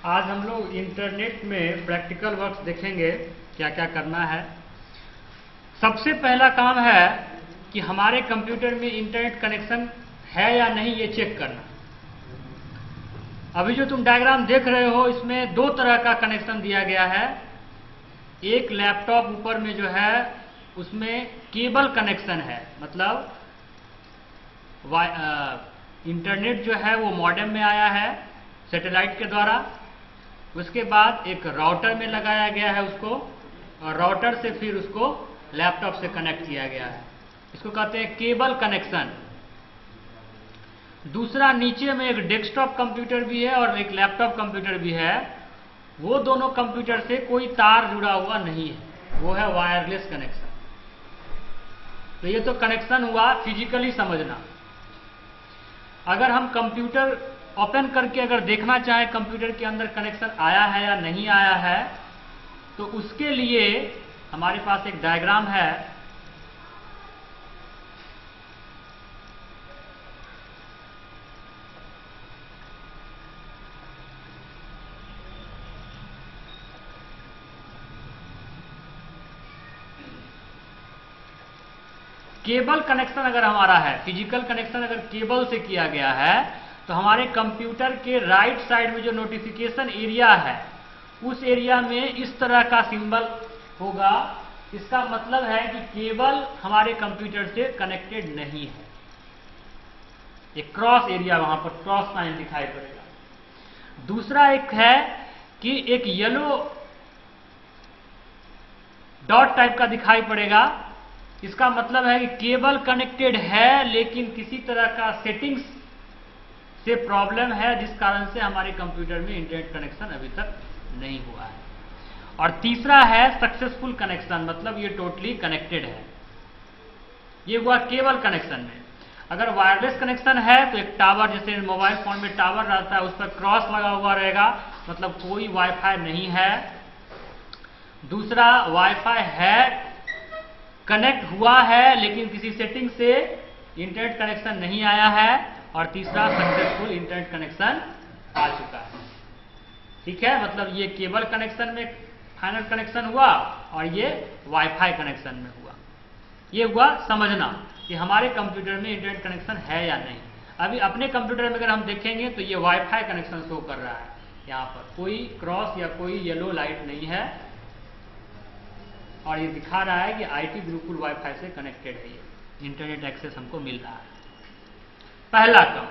आज हम लोग इंटरनेट में प्रैक्टिकल वर्क्स देखेंगे क्या क्या करना है। सबसे पहला काम है कि हमारे कंप्यूटर में इंटरनेट कनेक्शन है या नहीं ये चेक करना। अभी जो तुम डायग्राम देख रहे हो इसमें दो तरह का कनेक्शन दिया गया है। एक लैपटॉप ऊपर में जो है उसमें केबल कनेक्शन है, मतलब इंटरनेट जो है वो मॉडेम में आया है सैटेलाइट के द्वारा। उसके बाद एक राउटर में लगाया गया है उसको, और राउटर से फिर उसको लैपटॉप से कनेक्ट किया गया है। इसको कहते हैं केबल कनेक्शन। दूसरा नीचे में एक डेस्कटॉप कंप्यूटर भी है और एक लैपटॉप कंप्यूटर भी है। वो दोनों कंप्यूटर से कोई तार जुड़ा हुआ नहीं है, वो है वायरलेस कनेक्शन। तो ये तो कनेक्शन हुआ फिजिकली समझना। अगर हम कंप्यूटर ओपन करके अगर देखना चाहें कंप्यूटर के अंदर कनेक्शन आया है या नहीं आया है, तो उसके लिए हमारे पास एक डायग्राम है। केबल कनेक्शन अगर हमारा है, फिजिकल कनेक्शन अगर केबल से किया गया है, तो हमारे कंप्यूटर के राइट साइड में जो नोटिफिकेशन एरिया है उस एरिया में इस तरह का सिंबल होगा। इसका मतलब है कि केबल हमारे कंप्यूटर से कनेक्टेड नहीं है। एक क्रॉस एरिया, वहां पर क्रॉस साइन दिखाई पड़ेगा। दूसरा एक है कि एक येलो डॉट टाइप का दिखाई पड़ेगा। इसका मतलब है कि केबल कनेक्टेड है लेकिन किसी तरह का सेटिंग्स से प्रॉब्लम है, जिस कारण से हमारे कंप्यूटर में इंटरनेट कनेक्शन अभी तक नहीं हुआ है। और तीसरा है सक्सेसफुल कनेक्शन, मतलब ये टोटली कनेक्टेड है। ये हुआ केबल कनेक्शन में। अगर वायरलेस कनेक्शन है तो एक टावर, जैसे मोबाइल फोन में टावर रहता है, उस पर क्रॉस लगा हुआ रहेगा, मतलब कोई वाईफाई नहीं है। दूसरा, वाईफाई है, कनेक्ट हुआ है लेकिन किसी सेटिंग से इंटरनेट कनेक्शन नहीं आया है। और तीसरा, सक्सेसफुल इंटरनेट कनेक्शन आ चुका है। ठीक है, मतलब ये केबल कनेक्शन में फाइनल कनेक्शन हुआ और ये वाईफाई कनेक्शन में हुआ। ये हुआ समझना कि हमारे कंप्यूटर में इंटरनेट कनेक्शन है या नहीं। अभी अपने कंप्यूटर में अगर हम देखेंगे तो ये वाईफाई कनेक्शन शो कर रहा है। यहाँ पर कोई क्रॉस या कोई येलो लाइट नहीं है और ये दिखा रहा है कि आईटी गुरुकुल वाईफाई से कनेक्टेड है। ये इंटरनेट एक्सेस हमको मिल रहा है। पहला काम,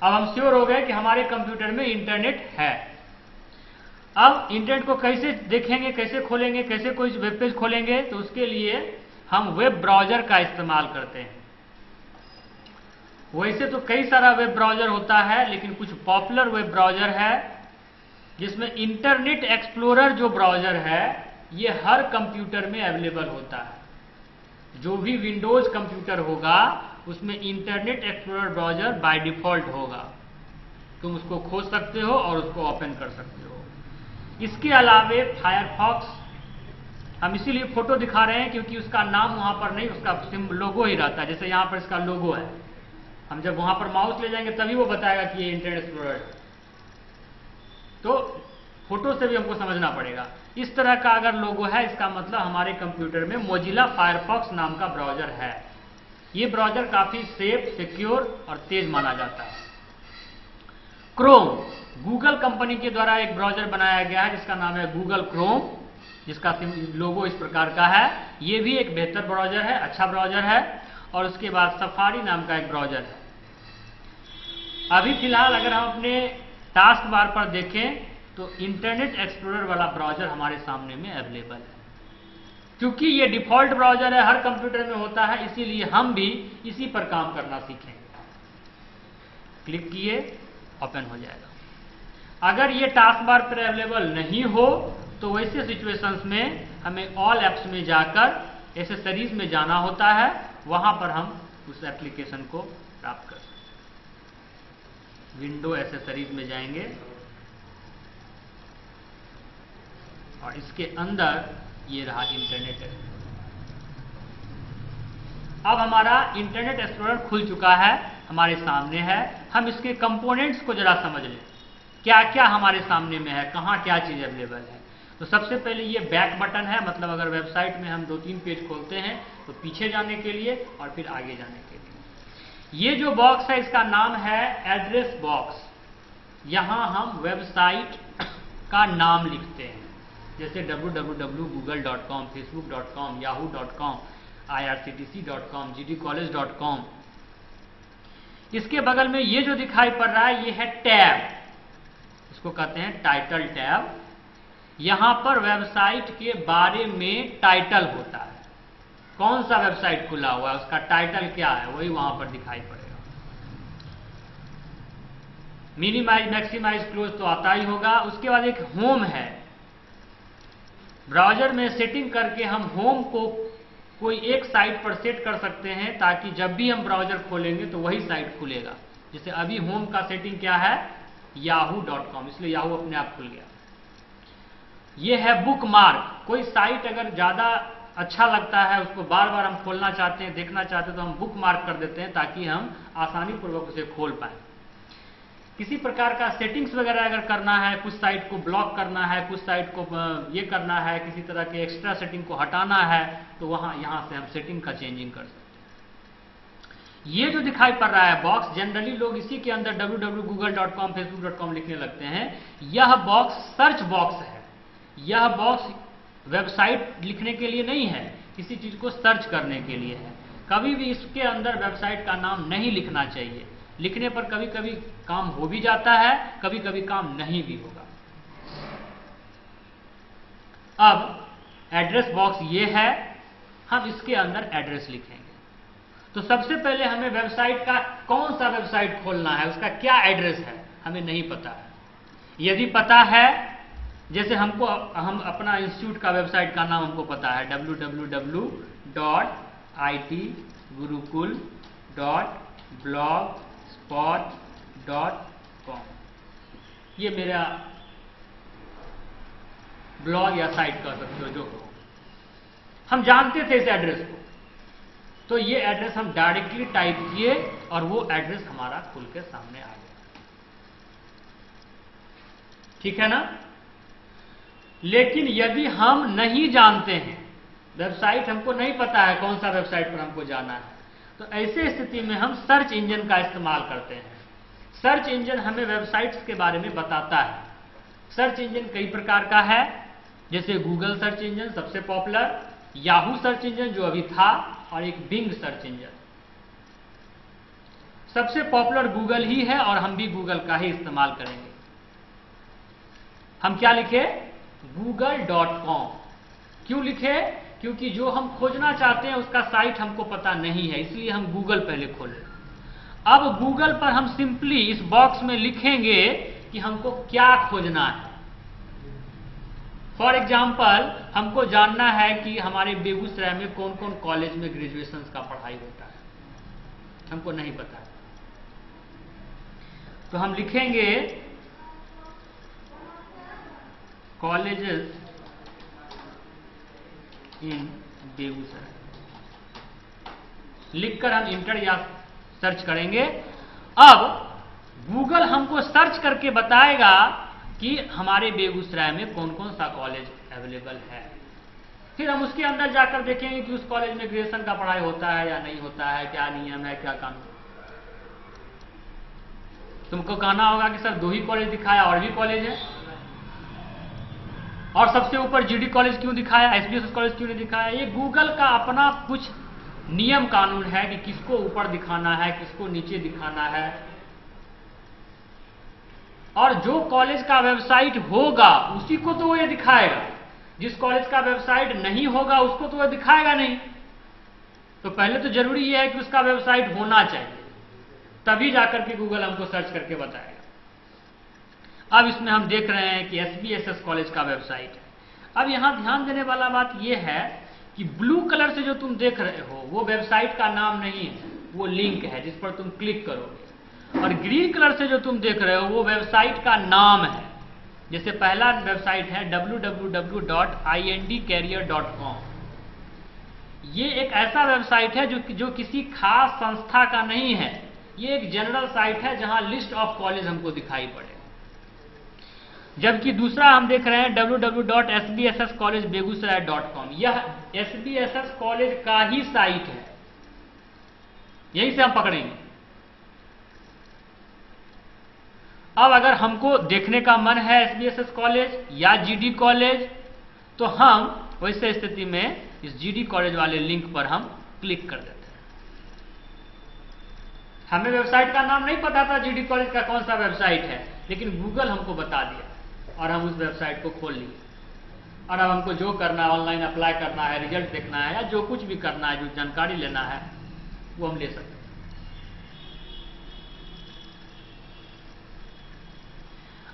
अब हम श्योर हो गए कि हमारे कंप्यूटर में इंटरनेट है। अब इंटरनेट को कैसे देखेंगे, कैसे खोलेंगे, कैसे कोई वेब पेज खोलेंगे, तो उसके लिए हम वेब ब्राउजर का इस्तेमाल करते हैं। वैसे तो कई सारा वेब ब्राउजर होता है, लेकिन कुछ पॉपुलर वेब ब्राउजर है जिसमें इंटरनेट एक्सप्लोरर जो ब्राउजर है ये हर कंप्यूटर में अवेलेबल होता है। जो भी विंडोज कंप्यूटर होगा उसमें internet explorer browser by default होगा। तुम उसको खोज सकते हो और उसको ओपन कर सकते हो। इसके अलावे फायरफॉक्स, हम इसीलिए फोटो दिखा रहे हैं क्योंकि उसका नाम वहां पर नहीं, उसका लोगो ही रहता है। जैसे यहां पर इसका लोगो है, हम जब वहां पर माउस ले जाएंगे तभी वो बताएगा कि ये इंटरनेट एक्सप्लोरर है। तो फोटो से भी हमको समझना पड़ेगा। इस तरह का अगर लोगो है, इसका मतलब हमारे कंप्यूटर में मोजिला फायरफॉक्स नाम का ब्राउजर है। ये ब्राउजर काफी सेफ, सिक्योर और तेज माना जाता है। क्रोम, गूगल कंपनी के द्वारा एक ब्राउजर बनाया गया है जिसका नाम है गूगल क्रोम, जिसका लोगो इस प्रकार का है। ये भी एक बेहतर ब्राउजर है, अच्छा ब्राउजर है। और उसके बाद सफारी नाम का एक ब्राउजर है। अभी फिलहाल अगर हम अपने टास्क बार पर देखें तो इंटरनेट एक्सप्लोरर वाला ब्राउजर हमारे सामने में अवेलेबल है। क्योंकि ये डिफॉल्ट ब्राउजर है, हर कंप्यूटर में होता है, इसीलिए हम भी इसी पर काम करना सीखेंगे। क्लिक किए, ओपन हो जाएगा। अगर ये टास्क बार पर अवेलेबल नहीं हो तो वैसे सिचुएशंस में हमें ऑल एप्स में जाकर एसेसरीज में जाना होता है, वहां पर हम उस एप्लीकेशन को प्राप्त कर सकते हैं। विंडो एसेसरीज में जाएंगे और इसके अंदर ये रहा इंटरनेट एक्सप्लोरर। अब हमारा इंटरनेट एक्सप्लोरर खुल चुका है, हमारे सामने है। हम इसके कंपोनेंट्स को जरा समझ लें। क्या क्या हमारे सामने में है, कहाँ क्या चीज़ अवेलेबल है। तो सबसे पहले ये बैक बटन है, मतलब अगर वेबसाइट में हम 2-3 पेज खोलते हैं तो पीछे जाने के लिए और फिर आगे जाने के लिए। ये जो बॉक्स है इसका नाम है एड्रेस बॉक्स। यहाँ हम वेबसाइट का नाम लिखते हैं, जैसे www.google.com, facebook.com, yahoo.com, irctc.com, gdcollege.com। इसके बगल में ये जो दिखाई पड़ रहा है ये है टैब, इसको कहते हैं टाइटल टैब। यहां पर वेबसाइट के बारे में टाइटल होता है, कौन सा वेबसाइट खुला हुआ है उसका टाइटल क्या है वही वहां पर दिखाई पड़ेगा। मिनिमाइज, मैक्सिमाइज, क्लोज तो आता ही होगा। उसके बाद एक होम है, ब्राउजर में सेटिंग करके हम होम को कोई एक साइट पर सेट कर सकते हैं ताकि जब भी हम ब्राउजर खोलेंगे तो वही साइट खुलेगा। जैसे अभी होम का सेटिंग क्या है, yahoo.com, इसलिए याहू अपने आप खुल गया। ये है बुक मार्क, कोई साइट अगर ज़्यादा अच्छा लगता है उसको बार बार हम खोलना चाहते हैं, देखना चाहते हैं तो हम बुक मार्क कर देते हैं ताकि हम आसानी पूर्वक उसे खोल पाएँ। किसी प्रकार का सेटिंग्स वगैरह अगर करना है, कुछ साइट को ब्लॉक करना है, कुछ साइट को ये करना है, किसी तरह के एक्स्ट्रा सेटिंग को हटाना है तो यहाँ से हम सेटिंग का चेंजिंग कर सकते हैं। ये जो दिखाई पड़ रहा है बॉक्स, जनरली लोग इसी के अंदर www.google.com, facebook.com लिखने लगते हैं। यह बॉक्स सर्च बॉक्स है। यह बॉक्स वेबसाइट लिखने के लिए नहीं है, किसी चीज को सर्च करने के लिए है। कभी भी इसके अंदर वेबसाइट का नाम नहीं लिखना चाहिए। लिखने पर कभी कभी काम हो भी जाता है, कभी कभी काम नहीं भी होगा। अब एड्रेस बॉक्स ये है, हम इसके अंदर एड्रेस लिखेंगे। तो सबसे पहले हमें वेबसाइट का कौन सा वेबसाइट खोलना है, उसका क्या एड्रेस है हमें नहीं पता है। यदि पता है, जैसे हम अपना इंस्टीट्यूट का वेबसाइट का नाम हमको पता है www.itgurukul.blogspot.com, ये मेरा ब्लॉग या साइट कह सकते हो जो हम जानते थे इस एड्रेस को। तो ये एड्रेस हम डायरेक्टली टाइप किए और वो एड्रेस हमारा खुल के सामने आ गया। ठीक है ना। लेकिन यदि हम नहीं जानते हैं, वेबसाइट हमको नहीं पता है कौन सा वेबसाइट पर हमको जाना है, तो ऐसे स्थिति में हम सर्च इंजन का इस्तेमाल करते हैं। सर्च इंजन हमें वेबसाइट्स के बारे में बताता है। सर्च इंजन कई प्रकार का है, जैसे गूगल सर्च इंजन सबसे पॉपुलर, याहू सर्च इंजन जो अभी था, और एक बिंग सर्च इंजन। सबसे पॉपुलर गूगल ही है और हम भी गूगल का ही इस्तेमाल करेंगे। हम क्या लिखे, google.com। क्यों लिखे, क्योंकि जो हम खोजना चाहते हैं उसका साइट हमको पता नहीं है, इसलिए हम गूगल पहले खोले। अब गूगल पर हम सिंपली इस बॉक्स में लिखेंगे कि हमको क्या खोजना है। फॉर एग्जाम्पल, हमको जानना है कि हमारे बेगूसराय में कौन कौन कॉलेज में ग्रेजुएशन का पढ़ाई होता है, हमको नहीं पता है। तो हम लिखेंगे कॉलेजेस इन बेगूसराय, लिखकर हम इंटर या सर्च करेंगे। अब गूगल हमको सर्च करके बताएगा कि हमारे बेगूसराय में कौन कौन सा कॉलेज अवेलेबल है। फिर हम उसके अंदर जाकर देखेंगे कि उस कॉलेज में ग्रेजुएशन का पढ़ाई होता है या नहीं होता है, क्या नियम है, क्या कानून। तुमको कहना होगा कि सर 2 ही कॉलेज दिखाया और भी कॉलेज है, और सबसे ऊपर जीडी कॉलेज क्यों दिखाया, एसबीएस कॉलेज क्यों नहीं दिखाया। ये गूगल का अपना कुछ नियम कानून है कि किसको ऊपर दिखाना है, किसको नीचे दिखाना है। और जो कॉलेज का वेबसाइट होगा उसी को तो वो ये दिखाएगा, जिस कॉलेज का वेबसाइट नहीं होगा उसको तो वो दिखाएगा नहीं। तो पहले तो जरूरी ये है कि उसका वेबसाइट होना चाहिए, तभी जाकर के गूगल हमको सर्च करके बताएगा। अब इसमें हम देख रहे हैं कि एसबीएसएस कॉलेज का वेबसाइट है। अब यहां ध्यान देने वाला बात यह है कि ब्लू कलर से जो तुम देख रहे हो वो वेबसाइट का नाम नहीं है, वो लिंक है जिस पर तुम क्लिक करोगे। और ग्रीन कलर से जो तुम देख रहे हो वो वेबसाइट का नाम है। जैसे पहला वेबसाइट है www.indcareer.com। ये एक ऐसा वेबसाइट है जो किसी खास संस्था का नहीं है, ये एक जनरल साइट है जहां लिस्ट ऑफ कॉलेज हमको दिखाई पड़े। जबकि दूसरा हम देख रहे हैं www.sbsscollegebegusrai.com। यह SBSS कॉलेज का ही साइट है, यहीं से हम पकड़ेंगे। अब अगर हमको देखने का मन है SBSS कॉलेज या GD कॉलेज, तो हम वैसे स्थिति में इस GD कॉलेज वाले लिंक पर हम क्लिक कर देते हैं। हमें वेबसाइट का नाम नहीं पता था GD कॉलेज का कौन सा वेबसाइट है, लेकिन गूगल हमको बता दिया और हम उस वेबसाइट को खोल लिए। और अब हमको जो करना है, ऑनलाइन अप्लाई करना है, रिजल्ट देखना है, या जो कुछ भी करना है, जो जानकारी लेना है, वो हम ले सकते हैं।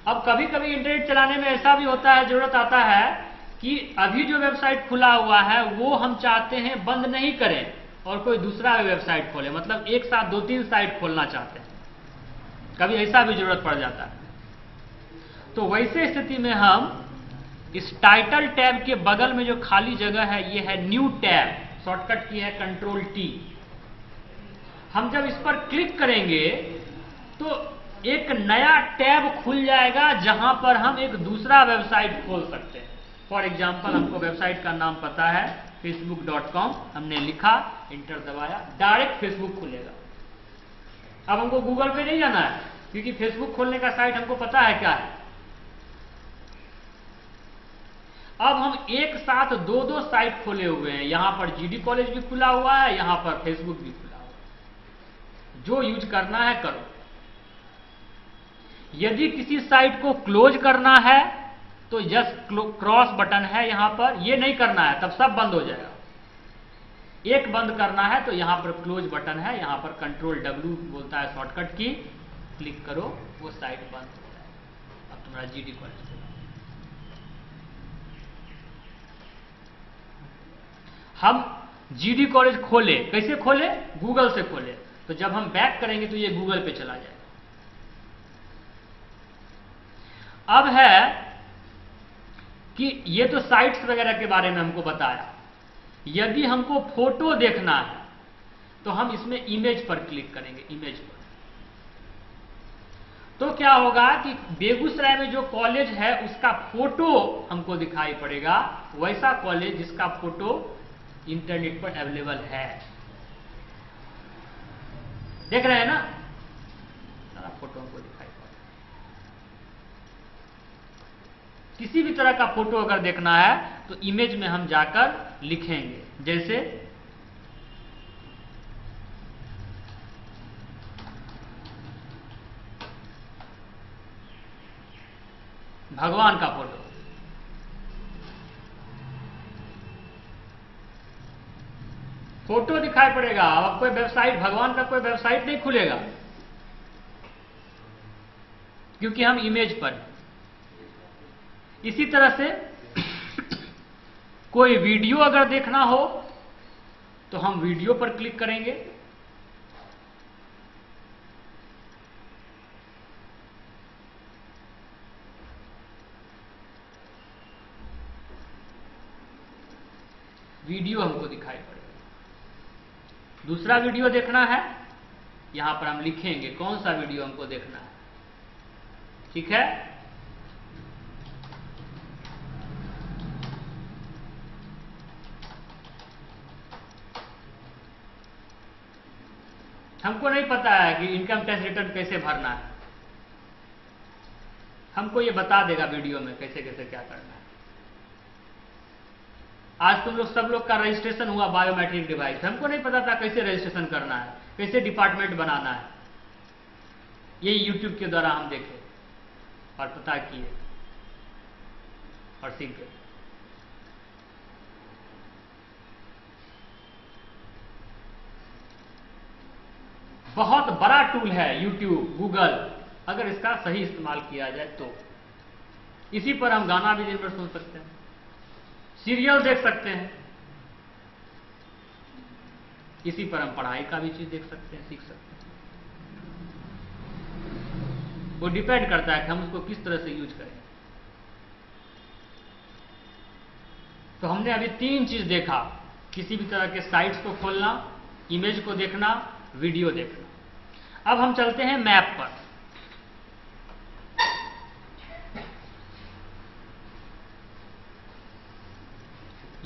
अब कभी कभी इंटरनेट चलाने में ऐसा भी होता है, जरूरत आता है कि अभी जो वेबसाइट खुला हुआ है वो हम चाहते हैं बंद नहीं करें और कोई दूसरा वेबसाइट खोले, मतलब एक साथ 2-3 साइट खोलना चाहते हैं, कभी ऐसा भी जरूरत पड़ जाता है। तो वैसे स्थिति में हम इस टाइटल टैब के बगल में जो खाली जगह है, ये है न्यू टैब, शॉर्टकट की है Ctrl+T। हम जब इस पर क्लिक करेंगे तो एक नया टैब खुल जाएगा जहां पर हम एक दूसरा वेबसाइट खोल सकते हैं। फॉर एग्जाम्पल, हमको वेबसाइट का नाम पता है facebook.com, हमने लिखा, इंटर दबाया, डायरेक्ट फेसबुक खुलेगा। अब हमको गूगल पे नहीं जाना है, क्योंकि फेसबुक खोलने का साइट हमको पता है क्या है। अब हम एक साथ 2 साइट खोले हुए हैं, यहां पर GD कॉलेज भी खुला हुआ है, यहां पर फेसबुक भी खुला हुआ है। जो यूज करना है करो। यदि किसी साइट को क्लोज करना है तो जस्ट क्रॉस बटन है यहां पर, ये नहीं करना है, तब सब बंद हो जाएगा। एक बंद करना है तो यहां पर क्लोज बटन है, यहां पर Ctrl+W बोलता है शॉर्टकट की, क्लिक करो, वो साइट बंद हो जाएगा। अब तुम्हारा GD कॉलेज खुला। हम GD कॉलेज खोले, कैसे खोले? गूगल से खोले। तो जब हम बैक करेंगे तो ये गूगल पे चला जाएगा। अब है कि ये तो साइट्स वगैरह के बारे में हमको बताया। यदि हमको फोटो देखना है तो हम इसमें इमेज पर क्लिक करेंगे, इमेज पर। तो क्या होगा कि बेगूसराय में जो कॉलेज है उसका फोटो हमको दिखाई पड़ेगा, वैसा कॉलेज जिसका फोटो इंटरनेट पर अवेलेबल है। देख रहे हैं ना, सारा फोटो हमको दिखाई पड़ रहा है। किसी भी तरह का फोटो अगर देखना है तो इमेज में हम जाकर लिखेंगे, जैसे भगवान का फोटो। फोटो दिखाई पड़ेगा। अब कोई वेबसाइट, भगवान का कोई वेबसाइट नहीं खुलेगा, क्योंकि हम इमेज पर। इसी तरह से कोई वीडियो अगर देखना हो तो हम वीडियो पर क्लिक करेंगे। वीडियो हमको दिखाई पड़ेगा। दूसरा वीडियो देखना है, यहां पर हम लिखेंगे कौन सा वीडियो हमको देखना है। ठीक है, हमको नहीं पता है कि इनकम टैक्स रिटर्न कैसे भरना है, हमको ये बता देगा वीडियो में कैसे कैसे क्या करना है। आज तुम लोग सब लोग का रजिस्ट्रेशन हुआ बायोमेट्रिक डिवाइस, हमको नहीं पता था कैसे रजिस्ट्रेशन करना है, कैसे डिपार्टमेंट बनाना है। ये यूट्यूब के द्वारा हम देखे और पता किए और सीख गए। बहुत बड़ा टूल है यूट्यूब, गूगल, अगर इसका सही इस्तेमाल किया जाए तो। इसी पर हम गाना भी दिन भर सुन सकते हैं, सीरियल देख सकते हैं, इसी पर हम पढ़ाई का भी चीज देख सकते हैं, सीख सकते हैं। वो डिपेंड करता है कि हम उसको किस तरह से यूज करें। तो हमने अभी 3 चीज देखा, किसी भी तरह के साइट्स को खोलना, इमेज को देखना, वीडियो देखना। अब हम चलते हैं मैप पर।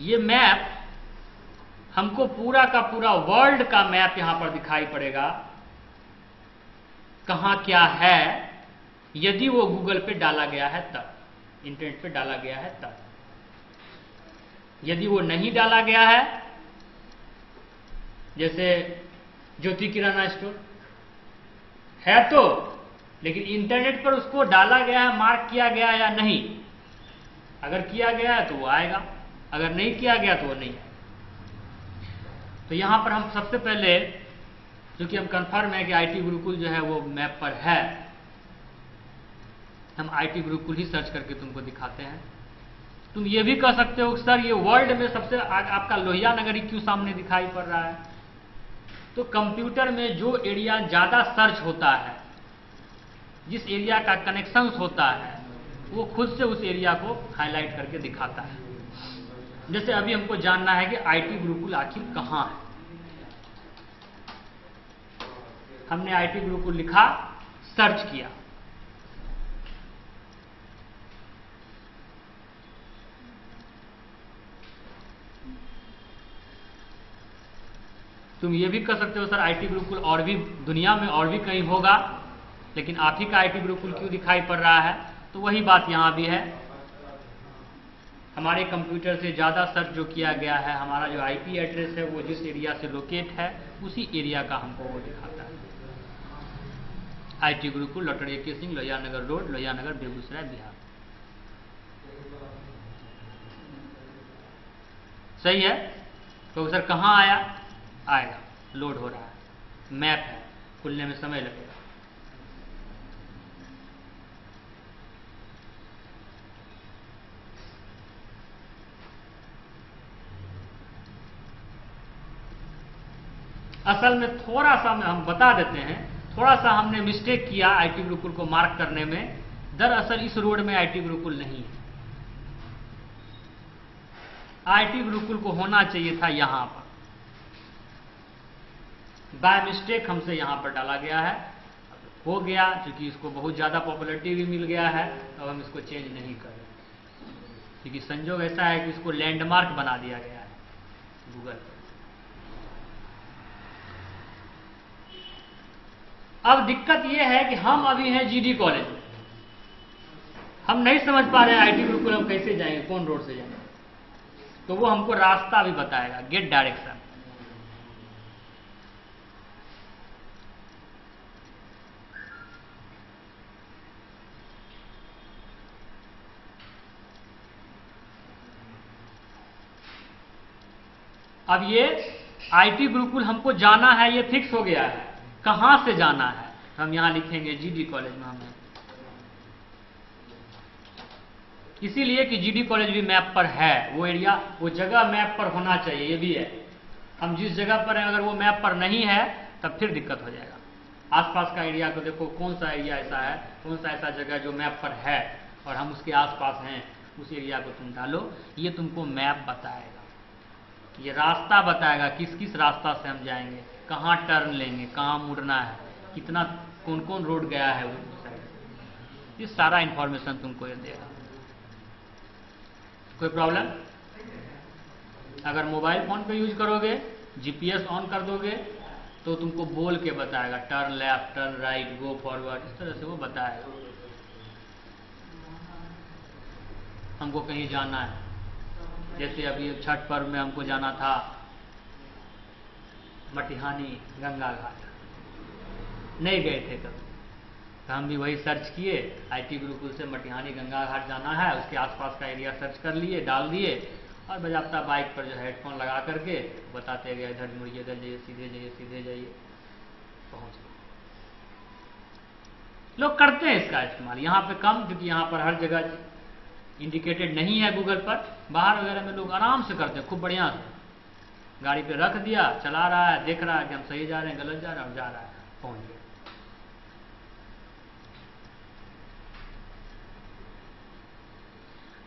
ये मैप हमको पूरा का पूरा वर्ल्ड का मैप यहां पर दिखाई पड़ेगा, कहां क्या है, यदि वो गूगल पे डाला गया है तब, इंटरनेट पे डाला गया है तब। यदि वो नहीं डाला गया है, जैसे ज्योति किराना स्टोर है तो, लेकिन इंटरनेट पर उसको डाला गया है, मार्क किया गया है या नहीं, अगर किया गया है तो वो आएगा, अगर नहीं किया गया तो वो नहीं आएगा। तो यहां पर हम सबसे पहले, क्योंकि हम कंफर्म है कि आईटी गुरुकुल जो है वो मैप पर है, हम आईटी गुरुकुल ही सर्च करके तुमको दिखाते हैं। तुम ये भी कह सकते हो सर ये वर्ल्ड में सबसे आपका लोहिया नगर ही क्यों सामने दिखाई पड़ रहा है? तो कंप्यूटर में जो एरिया ज्यादा सर्च होता है, जिस एरिया का कनेक्शंस होता है, वो खुद से उस एरिया को हाईलाइट करके दिखाता है। जैसे अभी हमको जानना है कि आईटी गुरुकुल आखिर कहां है। हमने आईटी गुरुकुल लिखा, सर्च किया, तुम ये भी कर सकते हो सर आईटी गुरुकुल और भी दुनिया में और भी कहीं होगा, लेकिन आप ही का आईटी गुरुकुल क्यों दिखाई पड़ रहा है? तो वही बात यहां भी है, हमारे कंप्यूटर से ज़्यादा सर्च जो किया गया है, हमारा जो आईपी एड्रेस है वो जिस एरिया से लोकेट है उसी एरिया का हमको वो दिखाता है। IT Gurukul doctor A K. Singh, Lohia Nagar road, Lohia Nagar, Begusarai, Bihar. सही है? तो सर कहाँ आया? आएगा, लोड हो रहा है, मैप है, खुलने में समय लगेगा। असल में थोड़ा सा हम बता देते हैं, थोड़ा सा हमने मिस्टेक किया आईटी गुरुकुल को मार्क करने में। दरअसल इस रोड में आईटी गुरुकुल नहीं है, आईटी गुरुकुल को होना चाहिए था यहां पर, बाय मिस्टेक हमसे यहां पर डाला गया है, हो गया, क्योंकि इसको बहुत ज्यादा पॉपुलैरिटी भी मिल गया है। अब हम इसको चेंज नहीं कर रहे, क्योंकि संजोग ऐसा है कि इसको लैंडमार्क बना दिया गया है गूगल पर। अब दिक्कत यह है कि हम अभी हैं जीडी कॉलेज में, हम नहीं समझ पा रहे हैं आईटी गुरुकुल हम कैसे जाएंगे, कौन रोड से जाएंगे। तो वो हमको रास्ता भी बताएगा, गेट डायरेक्शन। अब ये आईटी गुरुकुल हमको जाना है, ये फिक्स हो गया है, कहां से जाना है तो हम यहां लिखेंगे जीडी कॉलेज में हमें, इसीलिए कि जीडी कॉलेज भी मैप पर है, वो एरिया वो जगह मैप पर होना चाहिए, ये भी है। हम जिस जगह पर हैं अगर वो मैप पर नहीं है तब फिर दिक्कत हो जाएगा। आसपास का एरिया को देखो, कौन सा एरिया ऐसा है, कौन सा ऐसा जगह जो मैप पर है और हम उसके आसपास हैं, उस एरिया को तुम डालो, ये तुमको मैप बताएगा, ये रास्ता बताएगा किस किस रास्ता से हम जाएंगे, कहाँ टर्न लेंगे, कहाँ मुड़ना है, कितना कौन कौन रोड गया है उस साइड, ये सारा इंफॉर्मेशन तुमको ये देगा। कोई प्रॉब्लम? अगर मोबाइल फोन पे यूज करोगे, जीपीएस ऑन कर दोगे तो तुमको बोल के बताएगा turn left, turn right, go forward, इस तरह से वो बताएगा। हमको कहीं जाना है, जैसे अभी छठ पर्व में हमको जाना था मटिहानी गंगा घाट, नहीं गए थे कभी, तो हम भी वही सर्च किए, आईटी गुरुकुल से मटिहानी गंगा घाट जाना है, उसके आसपास का एरिया सर्च कर लिए, डाल दिए, और बजाता बाइक पर जो हेडफोन लगा करके बताते गए इधर मुड़िए, इधर जाइए, सीधे जाइए, सीधे जाइए, पहुंच गए। लोग करते हैं इसका इस्तेमाल, यहाँ पे कम, क्योंकि यहाँ पर हर जगह इंडिकेटेड नहीं है गूगल पर। बाहर वगैरह में लोग आराम से करते हैं, खूब बढ़िया से, गाड़ी पे रख दिया, चला रहा है, देख रहा है कि हम सही जा रहे हैं, गलत जा रहे हैं, और जा रहा है, पहुंच गया।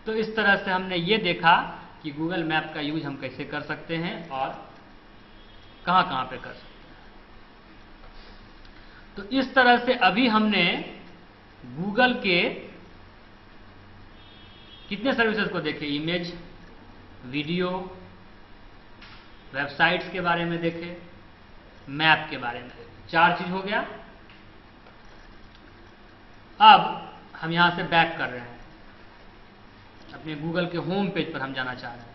तो इस तरह से हमने ये देखा कि गूगल मैप का यूज हम कैसे कर सकते हैं और कहां कहां पे कर सकते हैं। तो इस तरह से अभी हमने गूगल के कितने सर्विसेज को देखे, इमेज, वीडियो, वेबसाइट्स के बारे में देखे, मैप के बारे में देखे। 4 चीज हो गया। अब हम यहां से बैक कर रहे हैं, अपने गूगल के होम पेज पर हम जाना चाह रहे हैं।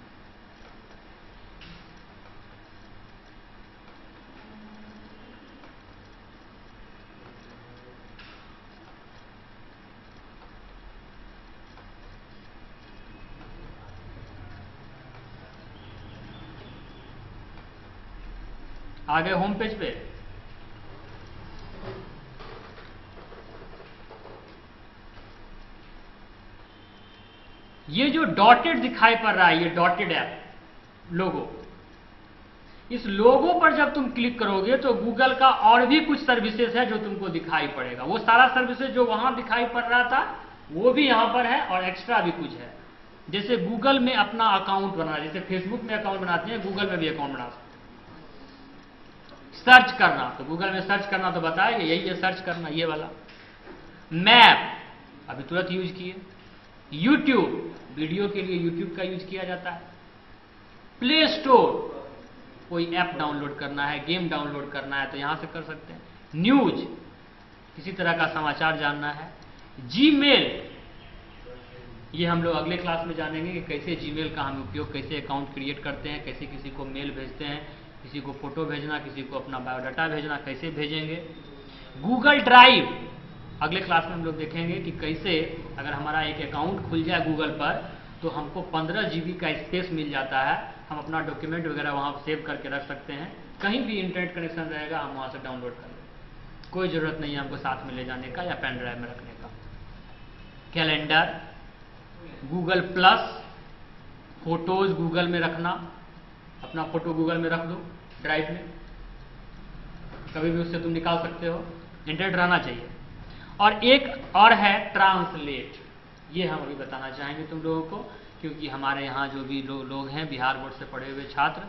आ गए होम पेज पे। ये जो डॉटेड दिखाई पड़ रहा है, ये डॉटेड ऐप लोगो, इस लोगो पर जब तुम क्लिक करोगे तो गूगल का और भी कुछ सर्विसेज है जो तुमको दिखाई पड़ेगा। वो सारा सर्विसेज जो वहां दिखाई पड़ रहा था वो भी यहां पर है और एक्स्ट्रा भी कुछ है। जैसे गूगल में अपना अकाउंट बनाना, जैसे फेसबुक में अकाउंट बनाते हैं, गूगल में भी अकाउंट बना सकते हैं। सर्च करना, तो गूगल में सर्च करना तो बताया यही है, सर्च करना ये वाला। मैप अभी तुरंत यूज किए। यूट्यूब, वीडियो के लिए यूट्यूब का यूज किया जाता है। प्ले स्टोर, कोई ऐप डाउनलोड करना है, गेम डाउनलोड करना है तो यहां से कर सकते हैं। न्यूज, किसी तरह का समाचार जानना है। जीमेल, ये हम लोग अगले क्लास में जानेंगे कि कैसे जीमेल का हम उपयोग, कैसे अकाउंट क्रिएट करते हैं, कैसे किसी को मेल भेजते हैं, किसी को फोटो भेजना, किसी को अपना बायोडाटा भेजना, कैसे भेजेंगे। गूगल ड्राइव, अगले क्लास में हम लोग देखेंगे कि कैसे अगर हमारा एक अकाउंट खुल जाए गूगल पर तो हमको 15 GB का स्पेस मिल जाता है। हम अपना डॉक्यूमेंट वगैरह वहां सेव करके रख सकते हैं। कहीं भी इंटरनेट कनेक्शन रहेगा हम वहां से डाउनलोड कर लेंगे, कोई जरूरत नहीं है हमको साथ में ले जाने का या पेन ड्राइव में रखने का। Calendar, Google plus, photos Google में रखना, अपना फोटो गूगल में रख दो ड्राइव में, कभी भी उससे तुम निकाल सकते हो, इंटरनेट रहना चाहिए। और एक और है ट्रांसलेट, ये हम अभी बताना चाहेंगे तुम लोगों को, क्योंकि हमारे यहाँ जो भी लोग हैं बिहार बोर्ड से पढ़े हुए छात्र,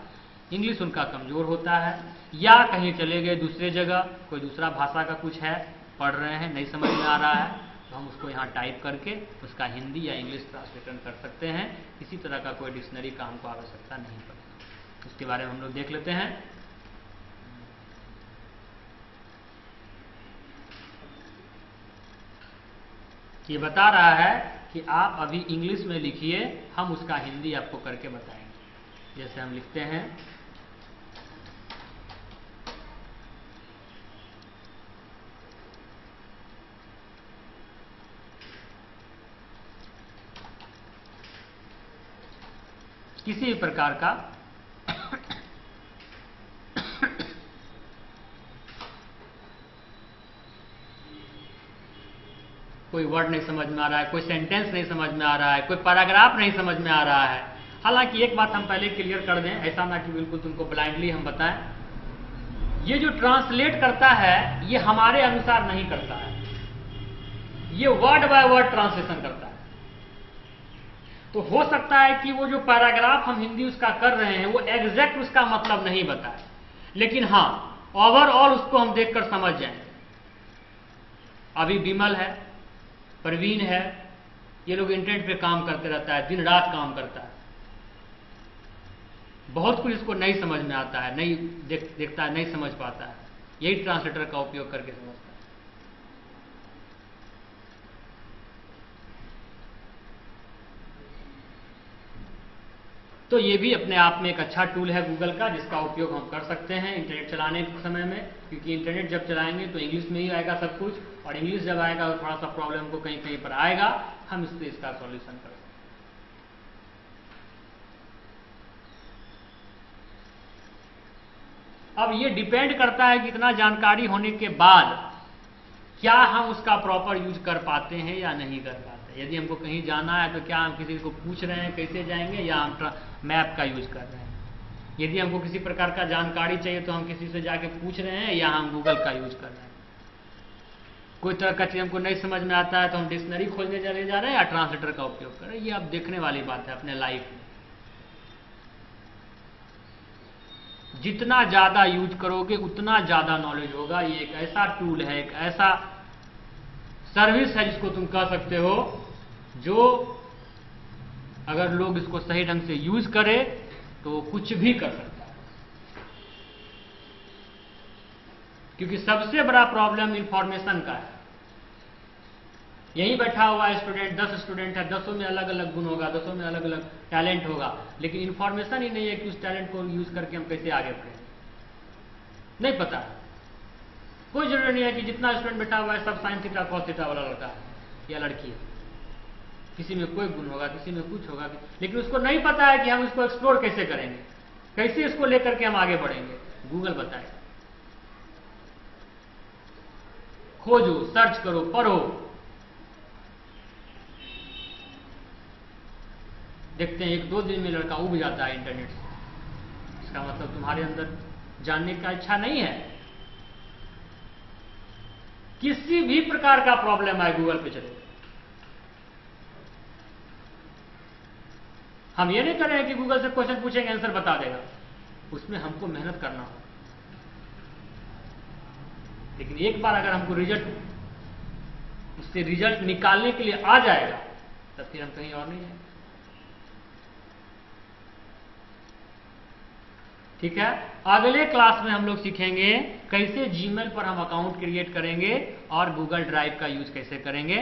इंग्लिश उनका कमजोर होता है या कहीं चले गए दूसरे जगह, कोई दूसरा भाषा का कुछ है, पढ़ रहे हैं, नहीं समझ में आ रहा है, तो हम उसको यहाँ टाइप करके उसका हिंदी या इंग्लिश ट्रांसलेशन कर सकते हैं। किसी तरह का कोई डिक्शनरी का हमको आवश्यकता नहीं पड़ेगी। उसके बारे में हम लोग देख लेते हैं। ये बता रहा है कि आप अभी इंग्लिश में लिखिए, हम उसका हिंदी आपको करके बताएंगे। जैसे हम लिखते हैं किसी भी प्रकार का कोई वर्ड नहीं समझ में आ रहा है, कोई सेंटेंस नहीं समझ में आ रहा है, कोई पैराग्राफ नहीं समझ में आ रहा है। हालांकि एक बात हम पहले क्लियर कर दें, ऐसा ना कि बिल्कुल तुमको ब्लाइंडली हम बताएं, ये जो ट्रांसलेट करता है ये हमारे अनुसार नहीं करता है, ये वर्ड बाय वर्ड ट्रांसलेशन करता है। तो हो सकता है कि वो जो पैराग्राफ हम हिंदी उसका कर रहे हैं वो एग्जैक्ट उसका मतलब नहीं बताए, लेकिन हाँ ओवरऑल उसको हम देखकर समझ जाएंगे। अभी विमल है, प्रवीण है, ये लोग इंटरनेट पे काम करते रहता है, दिन रात काम करता है, बहुत कुछ इसको नहीं समझ में आता है, नहीं देखता है, नहीं समझ पाता है, यही ट्रांसलेटर का उपयोग करके समझता है। तो ये भी अपने आप में एक अच्छा टूल है गूगल का, जिसका उपयोग हम कर सकते हैं इंटरनेट चलाने के समय में, क्योंकि इंटरनेट जब चलाएंगे तो इंग्लिश में ही आएगा सब कुछ, और इंग्लिश जब आएगा तो थोड़ा सा प्रॉब्लम को कहीं कहीं पर आएगा, हम इससे इसका सॉल्यूशन कर सकते हैं। अब ये डिपेंड करता है कि इतना जानकारी होने के बाद क्या हम उसका प्रॉपर यूज कर पाते हैं या नहीं कर पाते। यदि हमको कहीं जाना है तो क्या हम किसी को पूछ रहे हैं कैसे जाएंगे, या हम मैप का यूज कर रहे हैं। यदि हमको किसी प्रकार का जानकारी चाहिए तो हम किसी से जाके पूछ रहे हैं या हम गूगल का यूज कर रहे हैं। कोई तरह का चीज हमको नहीं समझ में आता है तो हम डिक्शनरी खोजने चले जा रहे हैं या ट्रांसलेटर का उपयोग कर रहे हैं। ये आप देखने वाली बात है अपने लाइफ में। जितना ज्यादा यूज करोगे उतना ज्यादा नॉलेज होगा। ये एक ऐसा टूल है, एक ऐसा सर्विस है जिसको तुम कह सकते हो जो अगर लोग इसको सही ढंग से यूज करें तो कुछ भी कर सकता है, क्योंकि सबसे बड़ा प्रॉब्लम इंफॉर्मेशन का है। यहीं बैठा हुआ स्टूडेंट, 10 स्टूडेंट है, 10 में अलग अलग गुण होगा, 10 में अलग अलग टैलेंट होगा, लेकिन इंफॉर्मेशन ही नहीं है कि उस टैलेंट को यूज करके हम कैसे आगे बढ़ें, नहीं पता। कोई जरूरी नहीं है कि जितना स्टूडेंट बैठा हुआ है सब साइन थीटा कॉस थीटा वाला लड़का है या लड़की है। किसी में कोई गुण होगा, किसी में कुछ होगा, लेकिन उसको नहीं पता है कि हम इसको एक्सप्लोर कैसे करेंगे, कैसे इसको लेकर के हम आगे बढ़ेंगे। गूगल बताए, खोजो, सर्च करो, पढ़ो, देखते हैं 1-2 दिन में लड़का उब जाता है इंटरनेट से। इसका मतलब तुम्हारे अंदर जानने का इच्छा नहीं है। किसी भी प्रकार का प्रॉब्लम आए गूगल पे चले। हम ये नहीं कर रहे हैं कि गूगल से क्वेश्चन पूछेंगे आंसर बता देगा, उसमें हमको मेहनत करना होगा। लेकिन एक बार अगर हमको उससे रिजल्ट निकालने के लिए आ जाएगा, तब फिर हम कहीं और नहीं जाएंगे। ठीक है, अगले क्लास में हम लोग सीखेंगे कैसे जीमेल पर हम अकाउंट क्रिएट करेंगे और गूगल ड्राइव का यूज कैसे करेंगे।